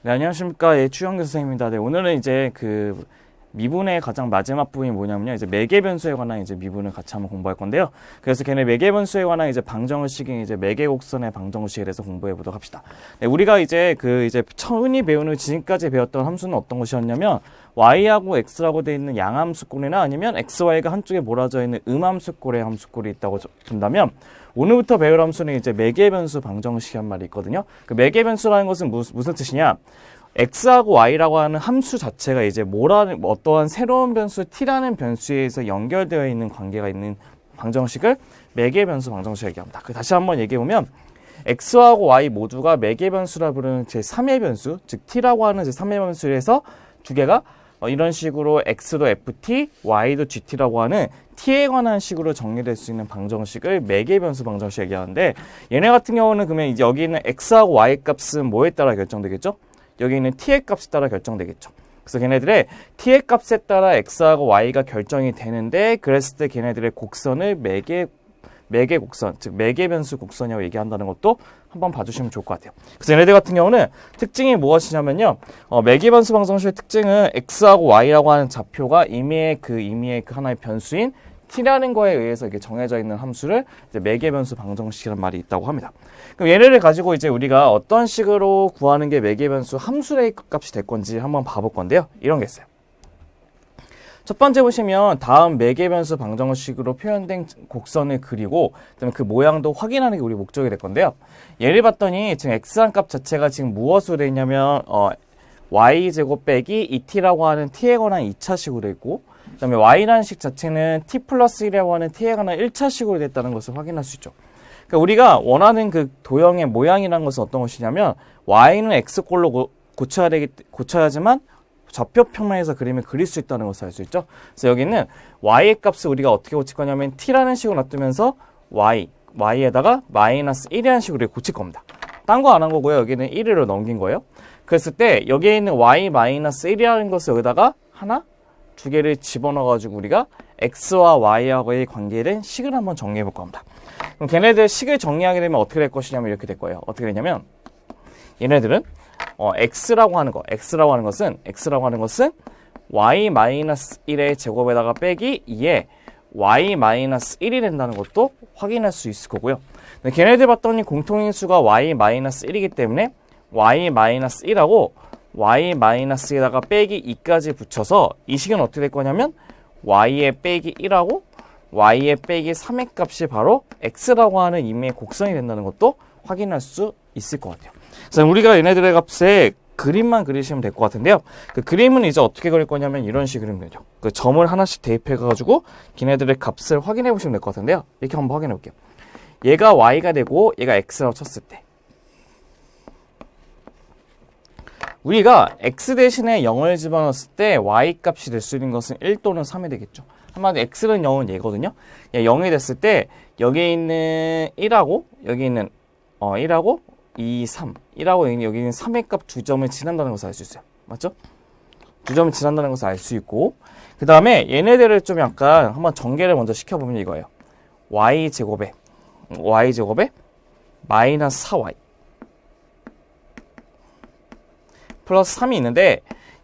네, 안녕하십니까. 예, 추영규 선생님입니다. 네, 오늘은 이제 미분의 가장 마지막 부분이 뭐냐면요. 이제 매개변수에 관한 이제 미분을 같이 한번 공부할 건데요. 그래서 걔네 매개변수에 관한 이제 방정식인 이제 매개곡선의 방정식에 대해서 공부해 보도록 합시다. 네, 우리가 이제 이제 흔히 배우는 지금까지 배웠던 함수는 어떤 것이었냐면 y하고 x라고 되어 있는 양함수꼴이나 아니면 xy가 한쪽에 몰아져 있는 음함수꼴의 함수꼴이 있다고 본다면 오늘부터 배울 함수는 이제 매개변수 방정식이란 말이 있거든요. 그 매개변수라는 것은 무슨 뜻이냐? x하고 y라고 하는 함수 자체가 이제 어떠한 새로운 변수 t라는 변수에 의해서 연결되어 있는 관계가 있는 방정식을 매개변수 방정식 얘기합니다. 다시 한번 얘기해보면 x하고 y 모두가 매개변수라 부르는 제3의 변수, 즉 t라고 하는 제3의 변수에서 두 개가 이런 식으로 x도 ft, y도 gt라고 하는 t에 관한 식으로 정리될 수 있는 방정식을 매개변수 방정식 얘기하는데, 얘네 같은 경우는 그러면 이제 여기 있는 x하고 y 값은 뭐에 따라 결정되겠죠? 여기 있는 t의 값에 따라 결정되겠죠. 그래서 걔네들의 t의 값에 따라 x하고 y가 결정이 되는데, 그랬을 때 걔네들의 곡선을 매개곡선, 즉 매개변수 곡선이라고 얘기한다는 것도 한번 봐주시면 좋을 것 같아요. 그래서 얘네들 같은 경우는 특징이 무엇이냐면요, 매개변수 방정식의 특징은 x하고 y라고 하는 좌표가 임의의 그 하나의 변수인 t라는 거에 의해서 이렇게 정해져 있는 함수를 이제 매개변수 방정식이라는 말이 있다고 합니다. 그럼 얘네를 가지고 이제 우리가 어떤 식으로 구하는 게 매개변수 함수의 값이 될 건지 한번 봐볼 건데요. 이런 게 있어요. 첫 번째 보시면 다음 매개변수 방정식으로 표현된 곡선을 그리고 그다음에 그 모양도 확인하는 게 우리 목적이 될 건데요. 얘를 봤더니 지금 x한 값 자체가 지금 무엇으로 되어 있냐면 y제곱 빼기 2t라고 하는 t에 관한 2차식으로 되어 있고, 그 다음에 y라는 식 자체는 t 플러스 1이라고 하는 t에 관한 1차식으로 됐다는 것을 확인할 수 있죠. 그러니까 우리가 원하는 그 도형의 모양이라는 것은 어떤 것이냐면 y는 x꼴로 고쳐야지만 좌표 평면에서 그림을 그릴 수 있다는 것을 알 수 있죠. 그래서 여기는 y의 값을 우리가 어떻게 고칠 거냐면 t라는 식으로 놔두면서 y에다가 마이너스 1이라는 식으로 고칠 겁니다. 딴 거 안 한 거고요. 여기는 1으로 넘긴 거예요. 그랬을 때 여기에 있는 y 마이너스 1이라는 것을 여기다가 하나, 두 개를 집어넣어가지고 우리가 x와 y하고의 관계된 식을 한번 정리해 볼 겁니다. 그럼 걔네들 식을 정리하게 되면 어떻게 될 것이냐면 이렇게 될 거예요. 어떻게 되냐면 얘네들은 x라고 하는 것은 y-1의 제곱에다가 빼기 2에 y-1이 된다는 것도 확인할 수 있을 거고요. 걔네들 봤더니 공통인수가 y-1이기 때문에 y-1하고 y-에다가 빼기 2까지 붙여서 이 식은 어떻게 될 거냐면 y의 빼기 1하고 y의 빼기 3의 값이 바로 x라고 하는 임의의 곡선이 된다는 것도 확인할 수 있을 것 같아요. 그래서 우리가 얘네들의 값에 그림만 그리시면 될 것 같은데요. 그 그림은 이제 어떻게 그릴 거냐면 이런 식으로 그리면 되죠. 그 점을 하나씩 대입해가지고 걔네들의 값을 확인해 보시면 될 것 같은데요. 이렇게 한번 확인해 볼게요. 얘가 y가 되고 얘가 x라고 쳤을 때 우리가 x 대신에 0을 집어넣었을 때 y 값이 될 수 있는 것은 1 또는 3이 되겠죠. 한마디로 x는 0은 얘거든요. 0이 됐을 때 여기에 있는 1하고 여기 있는 1하고 2, 3, 1하고 여기 있는 3의 값 두 점을 지난다는 것을 알 수 있어요. 맞죠? 두 점을 지난다는 것을 알 수 있고, 그 다음에 얘네들을 좀 약간 한번 전개를 먼저 시켜보면 이거예요. y제곱에 마이너스 4y 플러스 3이 있는데,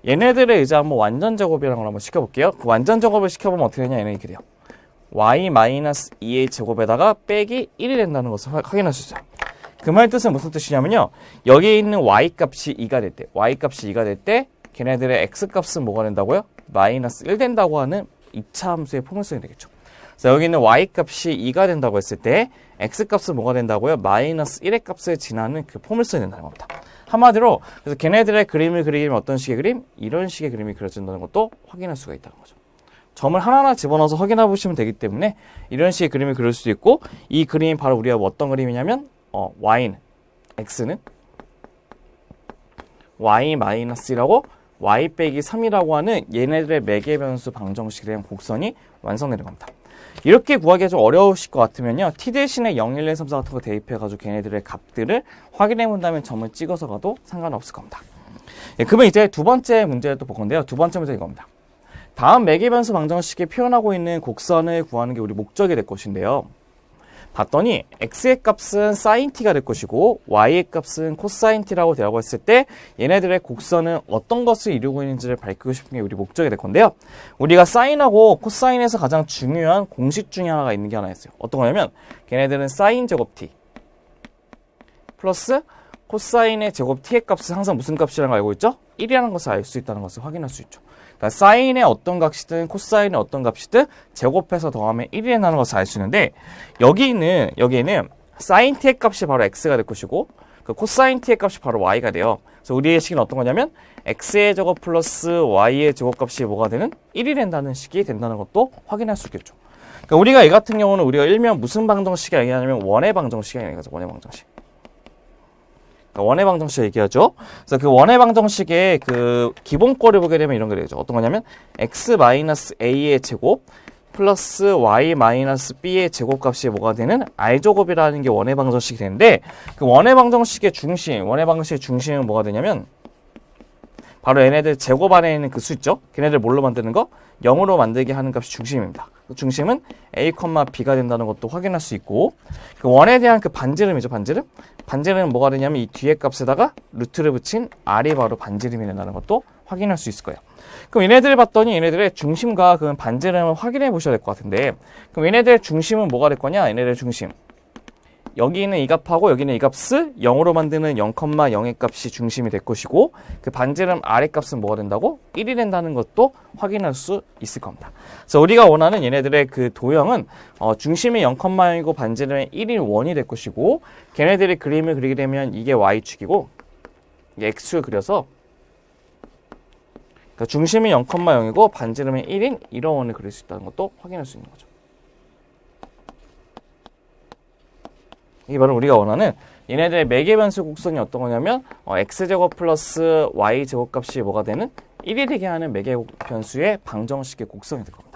얘네들을 이제 한번 완전 제곱이라는 걸 한번 시켜볼게요. 그 완전 제곱을 시켜보면 어떻게 되냐, 얘는 이렇게 돼요. y-2의 제곱에다가 빼기 1이 된다는 것을 확인할 수 있어요. 그 말 뜻은 무슨 뜻이냐면요, 여기에 있는 y값이 2가 될 때 걔네들의 x값은 뭐가 된다고요? 마이너스 1 된다고 하는 2차 함수의 포물선이 되겠죠. 그래서 여기 있는 y값이 2가 된다고 했을 때 x값은 뭐가 된다고요? 마이너스 1의 값을 지나는 그 포물선이 된다는 겁니다. 한마디로 그래서 걔네들의 그림을 그리면 어떤 식의 그림? 이런 식의 그림이 그려진다는 것도 확인할 수가 있다는 거죠. 점을 하나하나 집어넣어서 확인해 보시면 되기 때문에 이런 식의 그림을 그릴 수도 있고, 이 그림이 바로 우리가 어떤 그림이냐면 x는 y-1이라고 y 빼기 3이라고 하는 얘네들의 매개변수 방정식에 대한 곡선이 완성되는 겁니다. 이렇게 구하기가 좀 어려우실 것 같으면요, t 대신에 0, 1, 2, 3, 4 같은 거 대입해가지고 걔네들의 값들을 확인해 본다면 점을 찍어서 가도 상관없을 겁니다. 그러면 이제 두 번째 문제를 또 볼 건데요. 두 번째 문제 이겁니다. 다음 매개변수 방정식에 표현하고 있는 곡선을 구하는 게 우리 목적이 될 것인데요. 봤더니 x의 값은 sin t가 될 것이고 y의 값은 cosine t라고 되라고 했을 때 얘네들의 곡선은 어떤 것을 이루고 있는지를 밝히고 싶은 게 우리 목적이 될 건데요. 우리가 sine하고 cosine에서 가장 중요한 공식 중에 하나가 있는 게 하나 있어요. 어떤 거냐면 걔네들은 sin 제곱 t 플러스 코사인의 제곱 t의 값은 항상 무슨 값이라는 걸 알고 있죠? 1이라는 것을 알 수 있다는 것을 확인할 수 있죠. 그러니까 사인의 어떤 값이든 코사인의 어떤 값이든 제곱해서 더하면 1이라는 것을 알 수 있는데 여기에는 사인 t의 값이 바로 x가 될 것이고 그 코사인 t의 값이 바로 y가 돼요. 그래서 우리의 식은 어떤 거냐면 x의 제곱 플러스 y의 제곱값이 뭐가 되는? 1이 된다는 식이 된다는 것도 확인할 수 있겠죠. 그러니까 우리가 이 같은 경우는 우리가 일명 무슨 방정식이 얘기하냐면 원의 방정식이 얘기하죠. 원의 방정식. 원의 방정식 얘기하죠. 그래서 그 원의 방정식의 그 기본꼴을 보게 되면 이런 게 되죠. 어떤 거냐면 x-a의 제곱 플러스 y-b의 제곱값이 뭐가 되는 r제곱이라는 게 원의 방정식이 되는데 그 원의 방정식의 중심은 뭐가 되냐면 바로 얘네들 제곱 안에 있는 그 수 있죠. 걔네들 뭘로 만드는 거? 0으로 만들게 하는 값이 중심입니다. 그 중심은 a, b가 된다는 것도 확인할 수 있고 그 원에 대한 그 반지름이죠. 반지름은 뭐가 되냐면 이 뒤에 값에다가 루트를 붙인 r이 바로 반지름이 된다는 것도 확인할 수 있을 거예요. 그럼 얘네들을 봤더니 얘네들의 중심과 그 반지름을 확인해 보셔야 될 것 같은데 그럼 얘네들의 중심은 뭐가 될 거냐? 얘네들의 중심 여기 있는 이 값하고 여기는 이 값을 0으로 만드는 0,0의 값이 중심이 될 것이고 그 반지름 아래 값은 뭐가 된다고? 1이 된다는 것도 확인할 수 있을 겁니다. 그래서 우리가 원하는 얘네들의 그 도형은 중심이 0,0이고 반지름이 1이 원이 될 것이고 걔네들이 그림을 그리게 되면 이게 y축이고 이게 x축을 그려서 그러니까 중심이 0,0이고 반지름이 1인 이런 원을 그릴 수 있다는 것도 확인할 수 있는 거죠. 이게 바로 우리가 원하는 얘네들의 매개변수 곡선이 어떤 거냐면 x제곱 플러스 y제곱 값이 뭐가 되는 1이 되게 하는 매개변수의 방정식의 곡선이 될 겁니다.